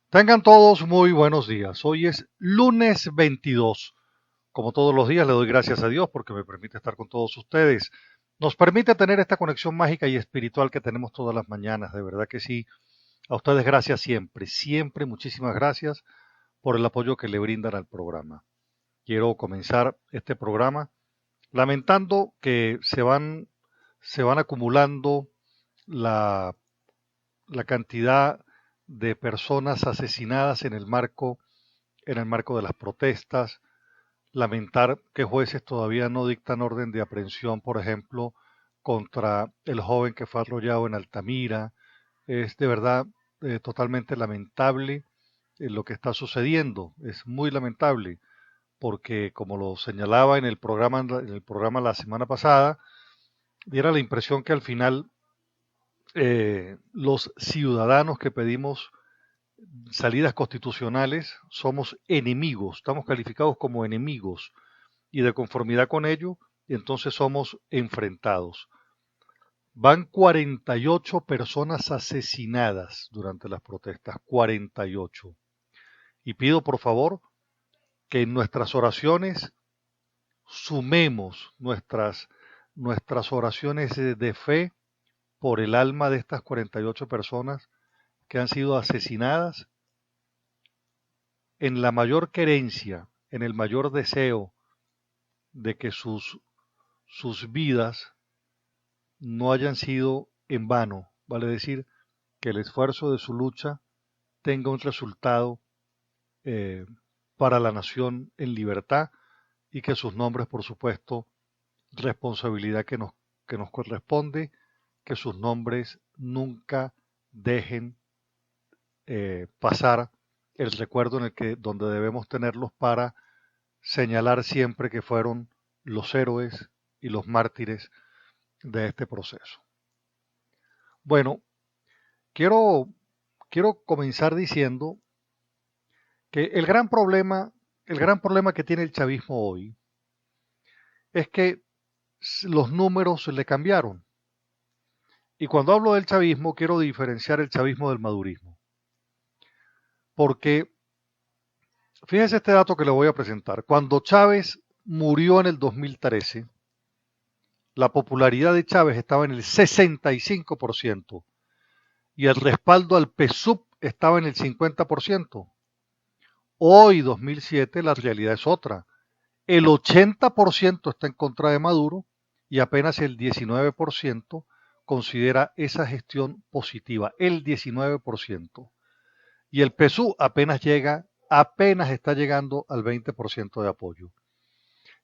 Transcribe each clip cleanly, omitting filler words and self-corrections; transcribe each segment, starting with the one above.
Tengan todos muy buenos días. Hoy es lunes 22. Como todos los días, le doy gracias a Dios porque me permite estar con todos ustedes. Nos permite tener esta conexión mágica y espiritual que tenemos todas las mañanas. De verdad que sí. A ustedes gracias siempre, siempre muchísimas gracias por el apoyo que le brindan al programa. Quiero comenzar este programa lamentando que se van acumulando la la cantidad de personas asesinadas en el marco de las protestas, lamentar que jueces todavía no dictan orden de aprehensión, por ejemplo, contra el joven que fue arrollado en Altamira. Es de verdad totalmente lamentable lo que está sucediendo. Es muy lamentable porque, como lo señalaba en el programa la semana pasada, diera la impresión que al final los ciudadanos que pedimos salidas constitucionales somos enemigos, estamos calificados como enemigos y de conformidad con ello, entonces somos enfrentados. Van 48 personas asesinadas durante las protestas, 48. Y pido por favor que en nuestras oraciones sumemos nuestras oraciones de fe por el alma de estas 48 personas que han sido asesinadas en la mayor querencia, en el mayor deseo de que sus vidas no hayan sido en vano, vale decir, que el esfuerzo de su lucha tenga un resultado eh, para la nación en libertad y que sus nombres, por supuesto, responsabilidad que nos corresponde, que sus nombres nunca dejen pasar el recuerdo donde debemos tenerlos para señalar siempre que fueron los héroes y los mártires de este proceso. Bueno, quiero, quiero comenzar diciendo que el gran problema que tiene el chavismo hoy es que los números le cambiaron. Y cuando hablo del chavismo, quiero diferenciar el chavismo del madurismo. Porque fíjese este dato que le voy a presentar. Cuando Chávez murió en el 2013, la popularidad de Chávez estaba en el 65% y el respaldo al PSUV estaba en el 50%. Hoy, 2007, la realidad es otra. El 80% está en contra de Maduro y apenas el 19% considera esa gestión positiva. El 19%. Y el PSUV apenas está llegando al 20% de apoyo.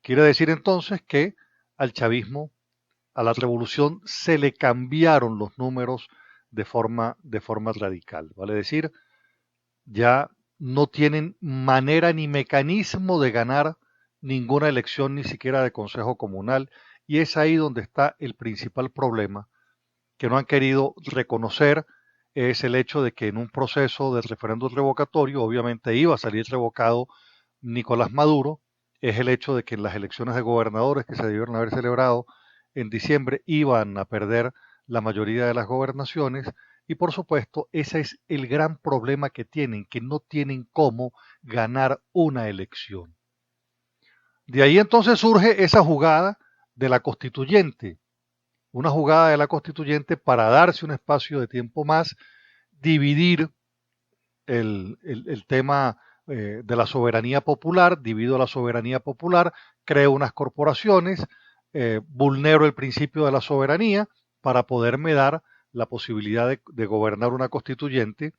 Quiere decir entonces que al chavismo, a la revolución, se le cambiaron los números de forma radical. Vale decir, ya no tienen manera ni mecanismo de ganar ninguna elección, ni siquiera de consejo comunal, y es ahí donde está el principal problema que no han querido reconocer. Es el hecho de que en un proceso de referéndum revocatorio, obviamente iba a salir revocado Nicolás Maduro. Es el hecho de que en las elecciones de gobernadores que se debieron haber celebrado en diciembre iban a perder la mayoría de las gobernaciones, y por supuesto ese es el gran problema que no tienen cómo ganar una elección. De ahí entonces surge esa jugada de la constituyente, una jugada de la constituyente para darse un espacio de tiempo más, dividir el tema de la soberanía popular, divido la soberanía popular, creo unas corporaciones, vulnero el principio de la soberanía para poderme dar la posibilidad de gobernar una constituyente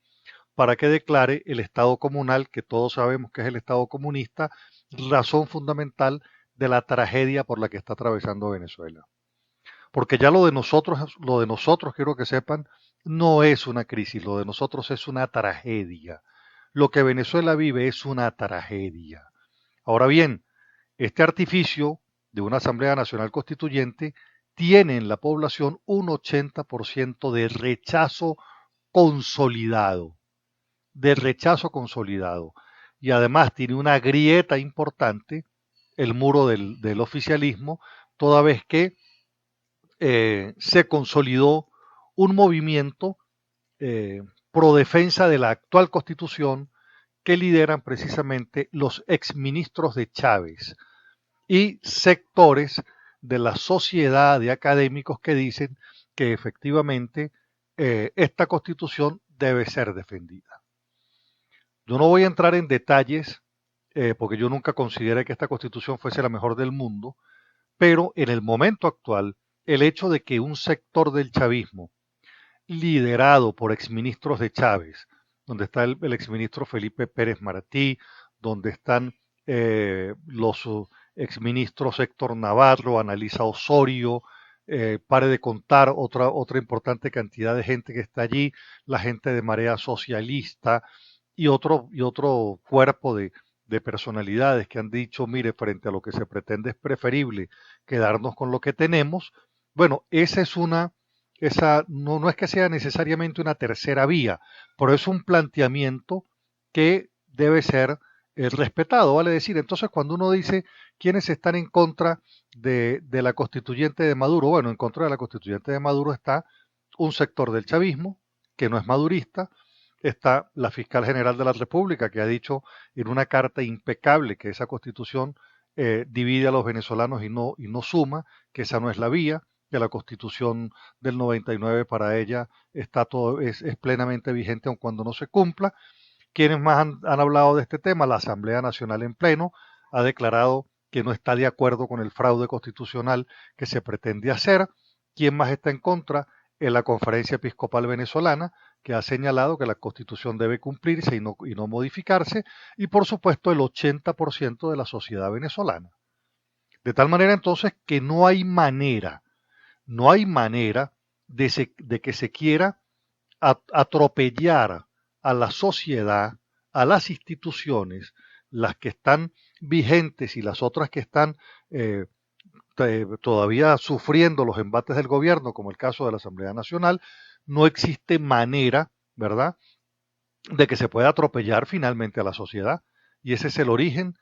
para que declare el Estado comunal, que todos sabemos que es el Estado comunista, razón fundamental de la tragedia por la que está atravesando Venezuela. Porque ya lo de nosotros, quiero que sepan, no es una crisis, lo de nosotros es una tragedia. Lo que Venezuela vive es una tragedia. Ahora bien, este artificio de una Asamblea Nacional Constituyente tiene en la población un 80% de rechazo consolidado. Y además tiene una grieta importante, el muro del oficialismo, toda vez que se consolidó un movimiento pro defensa de la actual constitución que lideran precisamente los exministros de Chávez y sectores de la sociedad de académicos que dicen que efectivamente esta constitución debe ser defendida. Yo no voy a entrar en detalles porque yo nunca consideré que esta constitución fuese la mejor del mundo, pero en el momento actual, el hecho de que un sector del chavismo, liderado por exministros de Chávez, donde está el exministro Felipe Pérez Maratí, donde están los exministros Héctor Navarro, Analisa Osorio, pare de contar otra importante cantidad de gente que está allí, la gente de Marea Socialista y otro cuerpo de personalidades que han dicho, mire, frente a lo que se pretende es preferible quedarnos con lo que tenemos. Bueno, esa no es que sea necesariamente una tercera vía, pero es un planteamiento que debe ser respetado, vale decir. Entonces, cuando uno dice quiénes están en contra de la constituyente de Maduro, bueno, en contra de la constituyente de Maduro está un sector del chavismo, que no es madurista, está la fiscal general de la República, que ha dicho en una carta impecable que esa constitución divide a los venezolanos y no suma, que esa no es la vía, que la constitución del 99 para ella es plenamente vigente aun cuando no se cumpla. Quienes más han hablado de este tema, la Asamblea Nacional en pleno ha declarado que no está de acuerdo con el fraude constitucional que se pretende hacer. ¿Quién más está en contra? En la Conferencia Episcopal Venezolana, que ha señalado que la Constitución debe cumplirse y no modificarse, y por supuesto el 80% de la sociedad venezolana. De tal manera entonces que no hay manera de que se quiera atropellar a la sociedad, a las instituciones, las que están vigentes y las otras que están eh, todavía sufriendo los embates del gobierno, como el caso de la Asamblea Nacional. No existe manera, ¿verdad?, de que se pueda atropellar finalmente a la sociedad. Y ese es el origen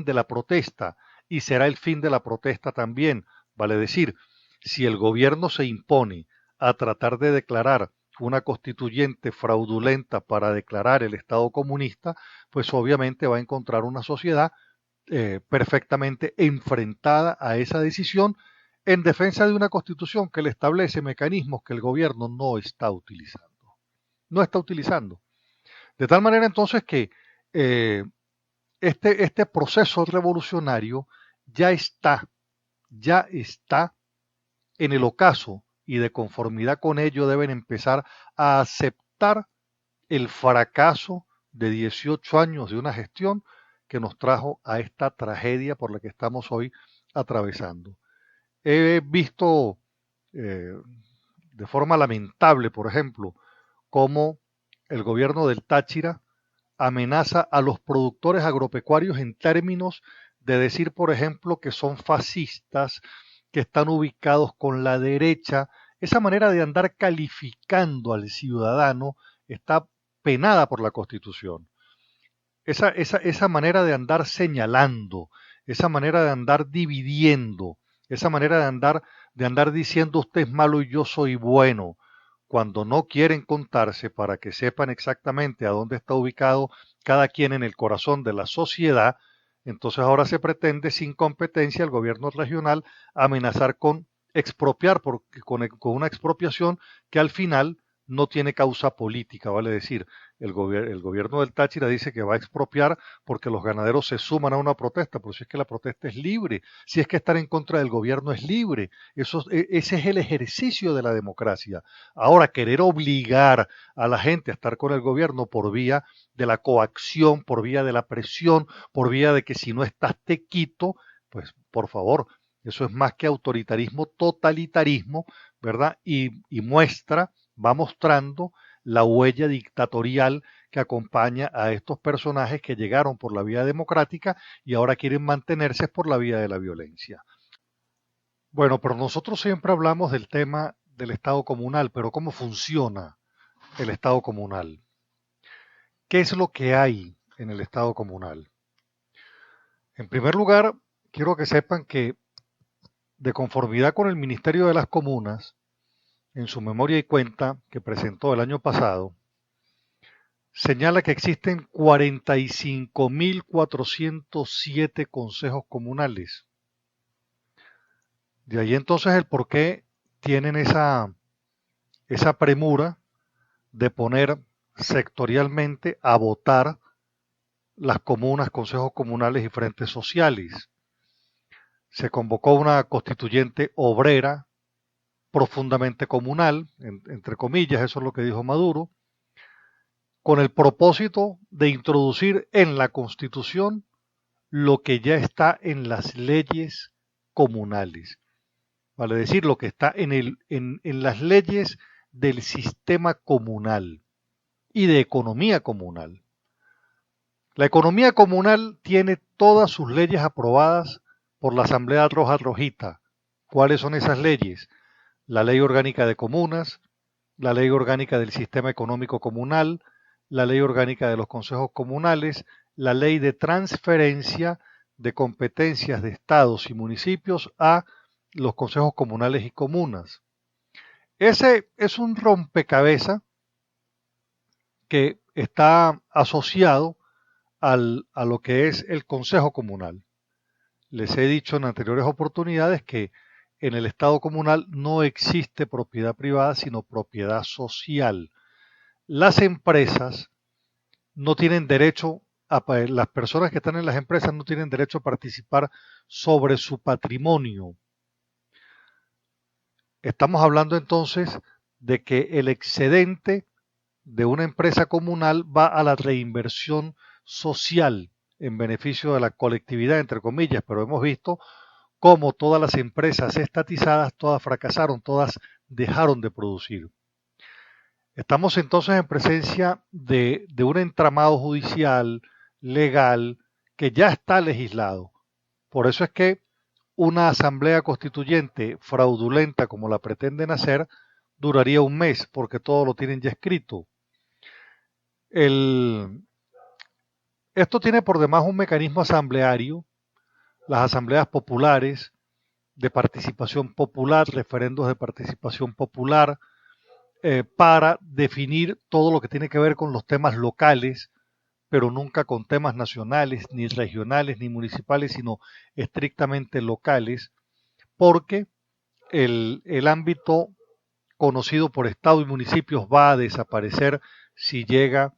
de la protesta y será el fin de la protesta también. Vale decir, si el gobierno se impone a tratar de declarar una constituyente fraudulenta para declarar el Estado comunista, pues obviamente va a encontrar una sociedad perfectamente enfrentada a esa decisión en defensa de una constitución que le establece mecanismos que el gobierno no está utilizando. No está utilizando. De tal manera entonces que eh, este proceso revolucionario ya está en el ocaso y de conformidad con ello deben empezar a aceptar el fracaso de 18 años de una gestión que nos trajo a esta tragedia por la que estamos hoy atravesando. He visto eh, de forma lamentable, por ejemplo, cómo el gobierno del Táchira amenaza a los productores agropecuarios en términos de decir, por ejemplo, que son fascistas, que están ubicados con la derecha. Esa manera de andar calificando al ciudadano está penada por la Constitución. Esa manera de andar señalando, esa manera de andar dividiendo, esa manera de andar diciendo usted es malo y yo soy bueno, cuando no quieren contarse para que sepan exactamente a dónde está ubicado cada quien en el corazón de la sociedad. Entonces ahora se pretende sin competencia el gobierno regional amenazar con expropiar con una expropiación que al final no tiene causa política, vale decir, el gobierno del Táchira dice que va a expropiar porque los ganaderos se suman a una protesta, pero si es que la protesta es libre, si es que estar en contra del gobierno es libre, ese es el ejercicio de la democracia. Ahora, querer obligar a la gente a estar con el gobierno por vía de la coacción, por vía de la presión, por vía de que si no estás te quito, pues por favor, eso es más que autoritarismo, totalitarismo, ¿verdad? Y va mostrando la huella dictatorial que acompaña a estos personajes que llegaron por la vía democrática y ahora quieren mantenerse por la vía de la violencia. Bueno, pero nosotros siempre hablamos del tema del Estado comunal, pero ¿cómo funciona el Estado comunal? ¿Qué es lo que hay en el Estado comunal? En primer lugar, quiero que sepan que de conformidad con el Ministerio de las Comunas, en su memoria y cuenta que presentó el año pasado, señala que existen 45.407 consejos comunales. De ahí entonces el por qué tienen esa premura de poner sectorialmente a votar las comunas, consejos comunales y frentes sociales. Se convocó una constituyente obrera profundamente comunal, entre comillas, eso es lo que dijo Maduro, con el propósito de introducir en la Constitución lo que ya está en las leyes comunales, vale decir, lo que está en las leyes del sistema comunal y de economía comunal. La economía comunal tiene todas sus leyes aprobadas por la Asamblea Roja Rojita. ¿Cuáles son esas leyes? La Ley Orgánica de Comunas, la Ley Orgánica del Sistema Económico Comunal, la Ley Orgánica de los Consejos Comunales, la Ley de Transferencia de competencias de estados y municipios a los consejos comunales y comunas. Ese es un rompecabezas que está asociado a lo que es el Consejo Comunal. Les he dicho en anteriores oportunidades que en el Estado comunal no existe propiedad privada, sino propiedad social. Las empresas no tienen derecho, las personas que están en las empresas no tienen derecho a participar sobre su patrimonio. Estamos hablando entonces de que el excedente de una empresa comunal va a la reinversión social en beneficio de la colectividad, entre comillas, pero hemos visto cómo todas las empresas estatizadas, todas fracasaron, todas dejaron de producir. Estamos entonces en presencia de un entramado judicial, legal, que ya está legislado. Por eso es que una asamblea constituyente fraudulenta como la pretenden hacer duraría un mes, porque todo lo tienen ya escrito. Esto tiene por demás un mecanismo asambleario, las asambleas populares de participación popular, referendos de participación popular, para definir todo lo que tiene que ver con los temas locales, pero nunca con temas nacionales, ni regionales, ni municipales, sino estrictamente locales, porque el ámbito conocido por Estado y municipios va a desaparecer si llega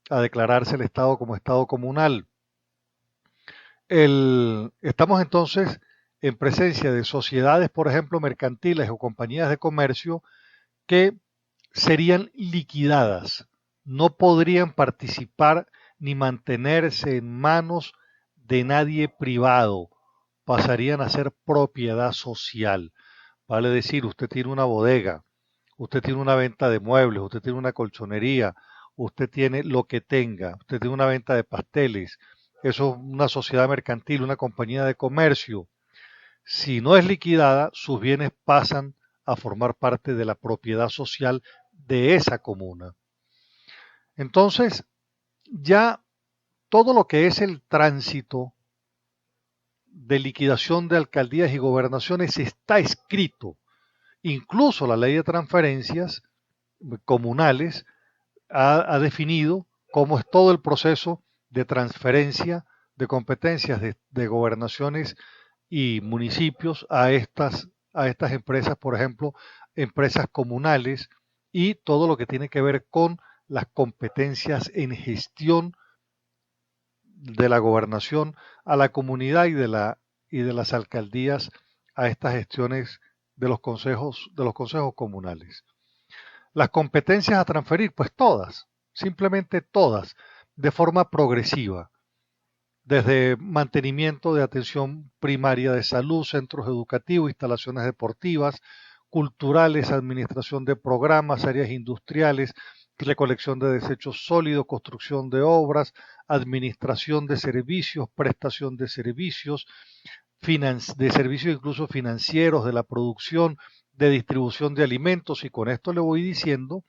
a declararse el Estado como Estado comunal. Estamos entonces en presencia de sociedades, por ejemplo, mercantiles o compañías de comercio que serían liquidadas, no podrían participar ni mantenerse en manos de nadie privado, pasarían a ser propiedad social. Vale decir, usted tiene una bodega, usted tiene una venta de muebles, usted tiene una colchonería, usted tiene lo que tenga, usted tiene una venta de pasteles, eso es una sociedad mercantil, una compañía de comercio. Si no es liquidada, sus bienes pasan a formar parte de la propiedad social de esa comuna. Entonces, ya todo lo que es el tránsito de liquidación de alcaldías y gobernaciones está escrito. Incluso la ley de transferencias comunales ha definido cómo es todo el proceso de transferencia de competencias de gobernaciones y municipios a estas empresas, por ejemplo, empresas comunales y todo lo que tiene que ver con las competencias en gestión de la gobernación a la comunidad y de las alcaldías a estas gestiones de los consejos comunales. Las competencias a transferir, pues todas, simplemente todas, de forma progresiva, desde mantenimiento de atención primaria de salud, centros educativos, instalaciones deportivas, culturales, administración de programas, áreas industriales, recolección de desechos sólidos, construcción de obras, administración de servicios, prestación de servicios, de servicios incluso financieros, de la producción, de distribución de alimentos, y con esto le voy diciendo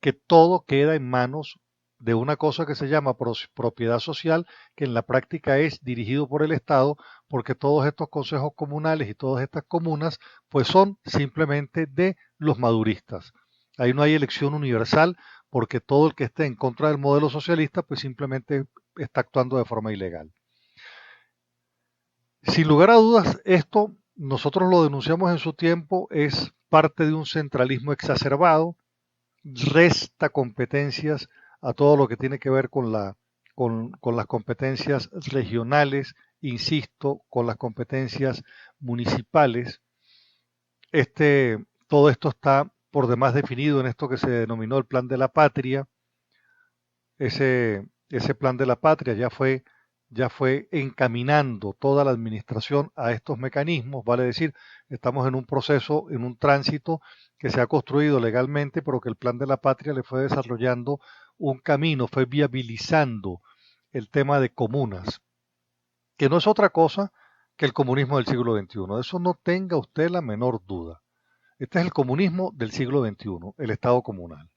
que todo queda en manos de una cosa que se llama propiedad social, que en la práctica es dirigido por el Estado, porque todos estos consejos comunales y todas estas comunas, pues son simplemente de los maduristas. Ahí no hay elección universal, porque todo el que esté en contra del modelo socialista, pues simplemente está actuando de forma ilegal. Sin lugar a dudas, esto nosotros lo denunciamos en su tiempo, es parte de un centralismo exacerbado, resta competencias a todo lo que tiene que ver con las competencias regionales, insisto, con las competencias municipales. Todo esto está por demás definido en esto que se denominó el Plan de la Patria. Ese Plan de la Patria ya fue encaminando toda la administración a estos mecanismos, vale decir, estamos en un proceso, en un tránsito que se ha construido legalmente, pero que el Plan de la Patria le fue desarrollando un camino, fue viabilizando el tema de comunas, que no es otra cosa que el comunismo del siglo XXI. De eso no tenga usted la menor duda. Este es el comunismo del siglo XXI, el Estado comunal,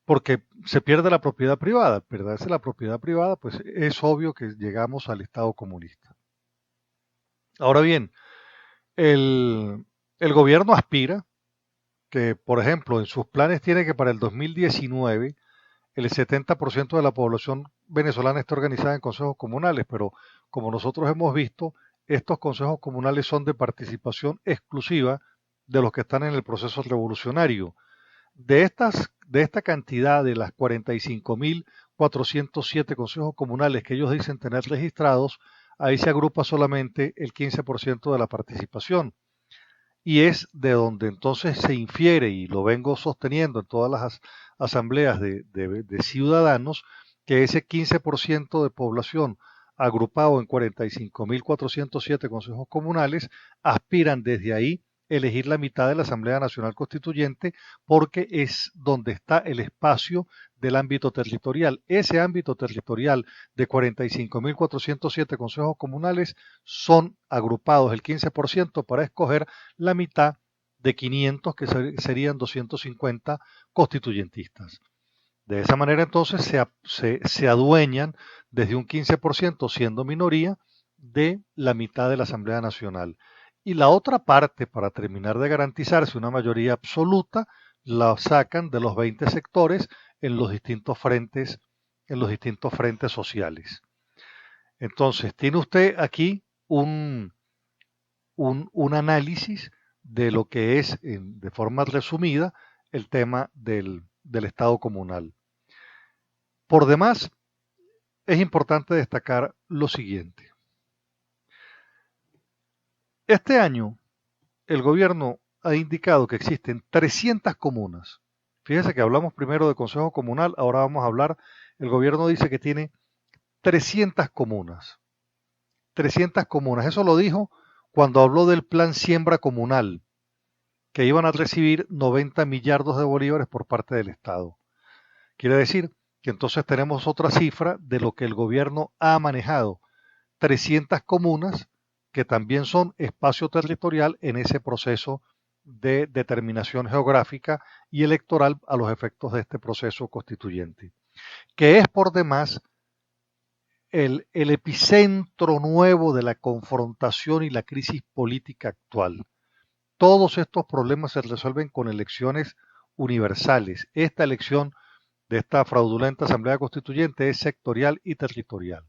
porque se pierde la propiedad privada. Al perderse la propiedad privada, pues es obvio que llegamos al Estado comunista. Ahora bien, el gobierno aspira que, por ejemplo, en sus planes tiene que para el 2019 el 70% de la población venezolana esté organizada en consejos comunales, pero como nosotros hemos visto, estos consejos comunales son de participación exclusiva de los que están en el proceso revolucionario. De esta cantidad de las 45.407 consejos comunales que ellos dicen tener registrados, ahí se agrupa solamente el 15% de la participación. Y es de donde entonces se infiere, y lo vengo sosteniendo en todas las asambleas de ciudadanos, que ese 15% de población agrupado en 45.407 consejos comunales aspiran desde ahí elegir la mitad de la Asamblea Nacional Constituyente, porque es donde está el espacio del ámbito territorial. Ese ámbito territorial de 45.407 consejos comunales son agrupados el 15% para escoger la mitad de 500, que serían 250 constituyentistas. De esa manera entonces se adueñan desde un 15%, siendo minoría, de la mitad de la Asamblea Nacional. Y la otra parte, para terminar de garantizarse una mayoría absoluta, la sacan de los 20 sectores en los distintos frentes sociales. Entonces, tiene usted aquí un análisis de lo que es, de forma resumida, el tema del Estado comunal. Por demás, es importante destacar lo siguiente. Este año, el gobierno ha indicado que existen 300 comunas. Fíjese que hablamos primero de Consejo Comunal, ahora vamos a hablar, el gobierno dice que tiene 300 comunas. 300 comunas, eso lo dijo cuando habló del plan Siembra Comunal, que iban a recibir 90 millardos de bolívares por parte del Estado. Quiere decir que entonces tenemos otra cifra de lo que el gobierno ha manejado. 300 comunas que también son espacio territorial en ese proceso de determinación geográfica y electoral a los efectos de este proceso constituyente, que es por demás el epicentro nuevo de la confrontación y la crisis política actual. Todos estos problemas se resuelven con elecciones universales. Esta elección de esta fraudulenta Asamblea Constituyente es sectorial y territorial.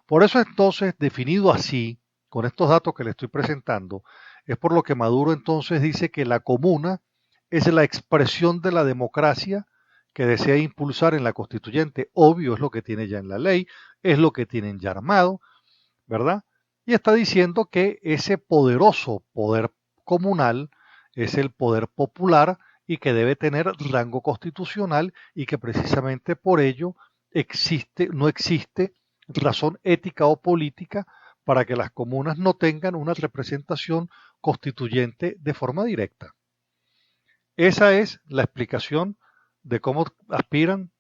Por eso entonces, definido así, con estos datos que le estoy presentando, es por lo que Maduro entonces dice que la comuna es la expresión de la democracia que desea impulsar en la constituyente. Obvio, es lo que tiene ya en la ley, es lo que tienen ya armado, ¿verdad? Y está diciendo que ese poderoso poder comunal es el poder popular y que debe tener rango constitucional, y que precisamente por ello no existe razón ética o política para que las comunas no tengan una representación constituyente de forma directa. Esa es la explicación de cómo aspiran,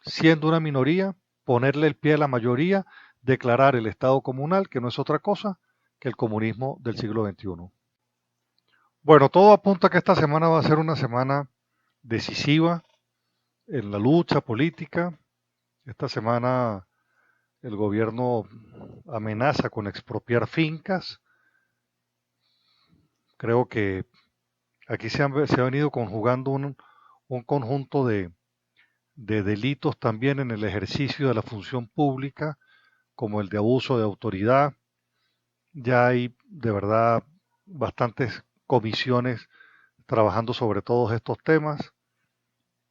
siendo una minoría, ponerle el pie a la mayoría, declarar el Estado comunal, que no es otra cosa que el comunismo del siglo XXI. Bueno, todo apunta a que esta semana va a ser una semana decisiva en la lucha política. Esta semana el gobierno amenaza con expropiar fincas. Creo que aquí se ha venido conjugando un conjunto de delitos también en el ejercicio de la función pública, como el de abuso de autoridad. Ya hay de verdad bastantes comisiones trabajando sobre todos estos temas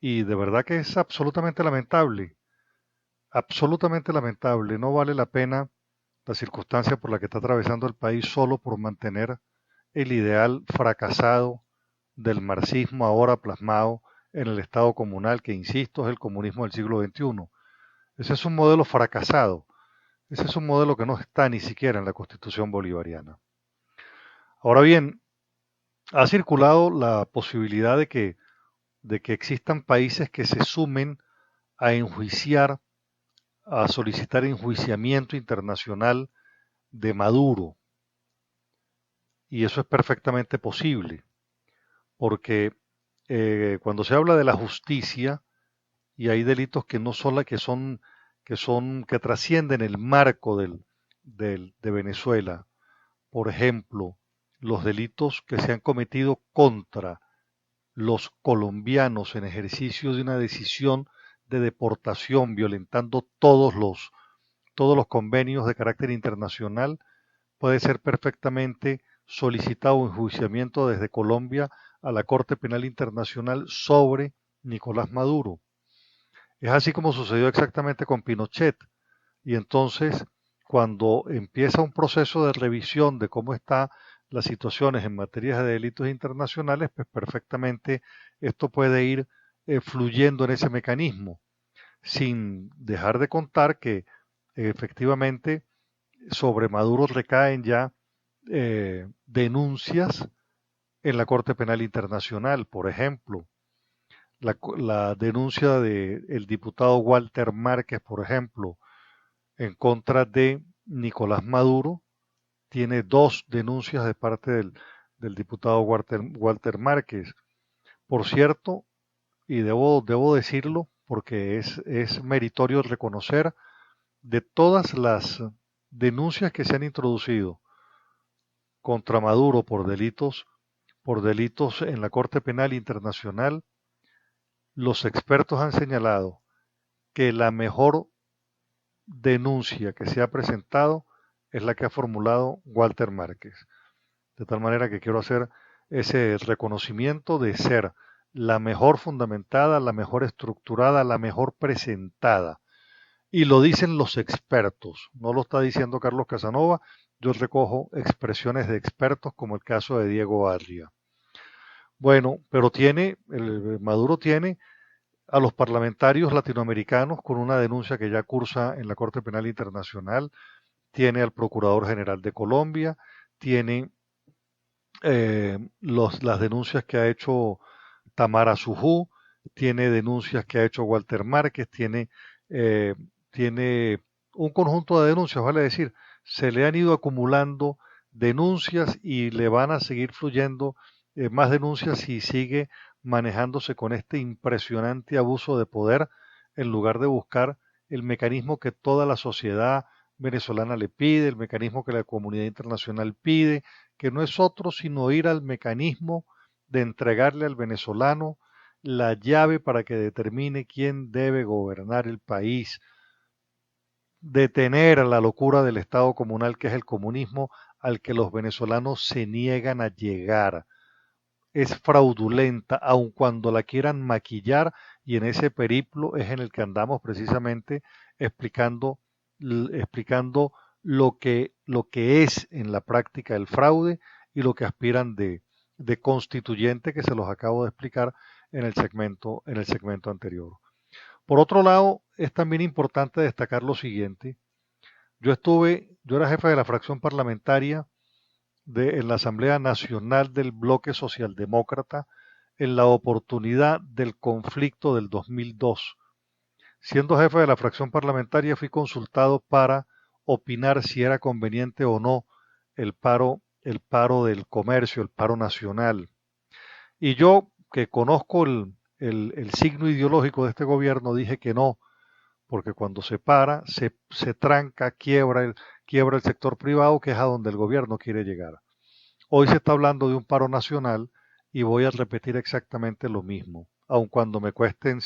y de verdad que es absolutamente lamentable. No vale la pena la circunstancia por la que está atravesando el país solo por mantener el ideal fracasado del marxismo ahora plasmado en el Estado comunal, que insisto es el comunismo del siglo XXI. Ese es un modelo fracasado, ese es un modelo que no está ni siquiera en la Constitución bolivariana. Ahora bien, ha circulado la posibilidad de que existan países que se sumen a enjuiciar, a solicitar enjuiciamiento internacional de Maduro. Y eso es perfectamente posible, porque cuando se habla de la justicia y hay delitos que no son que trascienden el marco de Venezuela, por ejemplo, los delitos que se han cometido contra los colombianos en ejercicio de una decisión de deportación, violentando todos los convenios de carácter internacional, puede ser perfectamente solicitado un enjuiciamiento desde Colombia a la Corte Penal Internacional sobre Nicolás Maduro. Es así como sucedió exactamente con Pinochet. Y entonces, cuando empieza un proceso de revisión de cómo están las situaciones en materia de delitos internacionales, pues perfectamente esto puede ir fluyendo en ese mecanismo, sin dejar de contar que efectivamente sobre Maduro recaen ya denuncias en la Corte Penal Internacional. Por ejemplo, la denuncia del diputado Walter Márquez, por ejemplo, en contra de Nicolás Maduro, tiene dos denuncias de parte del diputado Walter Márquez. Por cierto, y debo decirlo porque es meritorio reconocer de todas las denuncias que se han introducido contra Maduro por delitos en la Corte Penal Internacional, los expertos han señalado que la mejor denuncia que se ha presentado es la que ha formulado Walter Márquez. De tal manera que quiero hacer ese reconocimiento de ser la mejor fundamentada, la mejor estructurada, la mejor presentada. Y lo dicen los expertos, no lo está diciendo Carlos Casanova. Yo recojo expresiones de expertos como el caso de Diego Arria. Bueno, pero Maduro tiene a los parlamentarios latinoamericanos con una denuncia que ya cursa en la Corte Penal Internacional, tiene al Procurador General de Colombia, tiene las denuncias que ha hecho Tamara Sujú, tiene denuncias que ha hecho Walter Márquez, eh, tiene un conjunto de denuncias, vale decir, se le han ido acumulando denuncias y le van a seguir fluyendo más denuncias si sigue manejándose con este impresionante abuso de poder en lugar de buscar el mecanismo que toda la sociedad venezolana le pide, el mecanismo que la comunidad internacional pide, que no es otro sino ir al mecanismo de entregarle al venezolano la llave para que determine quién debe gobernar el país, detener la locura del Estado comunal que es el comunismo al que los venezolanos se niegan a llegar. Es fraudulenta, aun cuando la quieran maquillar, y en ese periplo es en el que andamos precisamente explicando, explicando lo que es en la práctica el fraude y lo que aspiran de constituyente, que se los acabo de explicar en el segmento anterior. Por otro lado, es también importante destacar lo siguiente. Yo era jefe de la fracción parlamentaria en la Asamblea Nacional del Bloque Socialdemócrata en la oportunidad del conflicto del 2002. Siendo jefe de la fracción parlamentaria, fui consultado para opinar si era conveniente o no el paro del comercio, el paro nacional. Y yo, que conozco el signo ideológico de este gobierno, dije que no, porque cuando se para, se tranca, quiebra el sector privado, que es a donde el gobierno quiere llegar. Hoy se está hablando de un paro nacional y voy a repetir exactamente lo mismo. Aun cuando me cuesten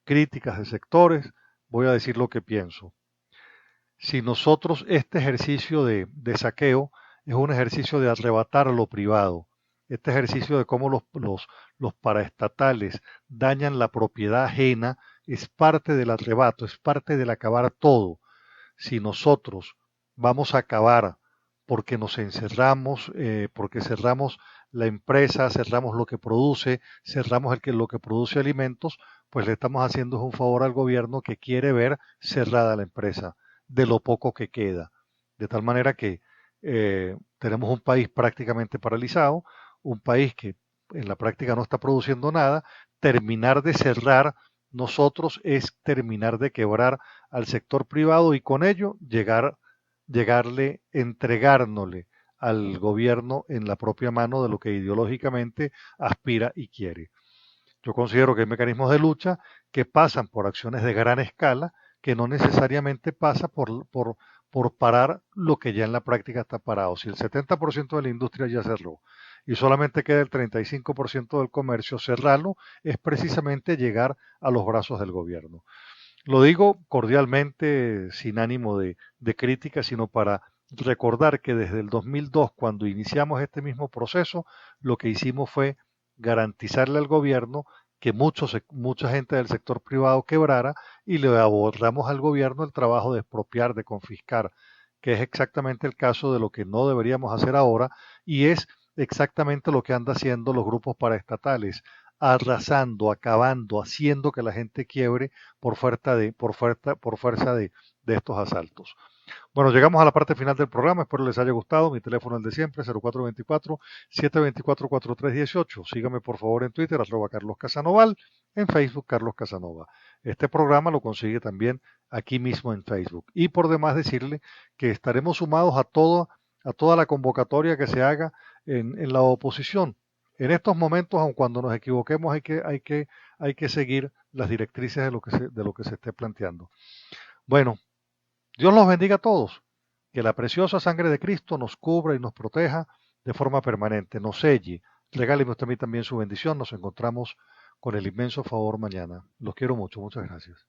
críticas de sectores, voy a decir lo que pienso. Si nosotros, este ejercicio de saqueo es un ejercicio de arrebatar lo privado, este ejercicio de cómo los paraestatales dañan la propiedad ajena, es parte del arrebato, es parte del acabar todo. Si nosotros vamos a acabar porque nos encerramos, porque cerramos la empresa, cerramos lo que produce, cerramos lo que produce alimentos, pues le estamos haciendo un favor al gobierno que quiere ver cerrada la empresa de lo poco que queda. De tal manera que tenemos un país prácticamente paralizado, un país que en la práctica no está produciendo nada. Terminar de cerrar nosotros es terminar de quebrar al sector privado y con ello entregárnosle al gobierno en la propia mano de lo que ideológicamente aspira y quiere. Yo considero que hay mecanismos de lucha que pasan por acciones de gran escala, que no necesariamente pasa por parar lo que ya en la práctica está parado. Si el 70% de la industria ya cerró y solamente queda el 35% del comercio, cerrarlo es precisamente llegar a los brazos del gobierno. Lo digo cordialmente, sin ánimo de crítica, sino para recordar que desde el 2002, cuando iniciamos este mismo proceso, lo que hicimos fue garantizarle al gobierno que mucha gente del sector privado quebrara y le abordamos al gobierno el trabajo de expropiar, de confiscar, que es exactamente el caso de lo que no deberíamos hacer ahora y es exactamente lo que anda haciendo los grupos paraestatales, arrasando, acabando, haciendo que la gente quiebre por fuerza de estos asaltos. Bueno, llegamos a la parte final del programa, espero les haya gustado. Mi teléfono es el de siempre, 0424-724-4318. Sígame por favor en Twitter, @Carlos Casanoval, en Facebook, Carlos Casanova. Este programa lo consigue también aquí mismo en Facebook. Y por demás decirle que estaremos sumados a toda la convocatoria que se haga en la oposición. En estos momentos, aun cuando nos equivoquemos, hay que seguir las directrices de lo que se esté planteando. Bueno, Dios los bendiga a todos. Que la preciosa sangre de Cristo nos cubra y nos proteja de forma permanente, nos selle. Regáleme usted a mí también su bendición. Nos encontramos con el inmenso favor mañana. Los quiero mucho. Muchas gracias.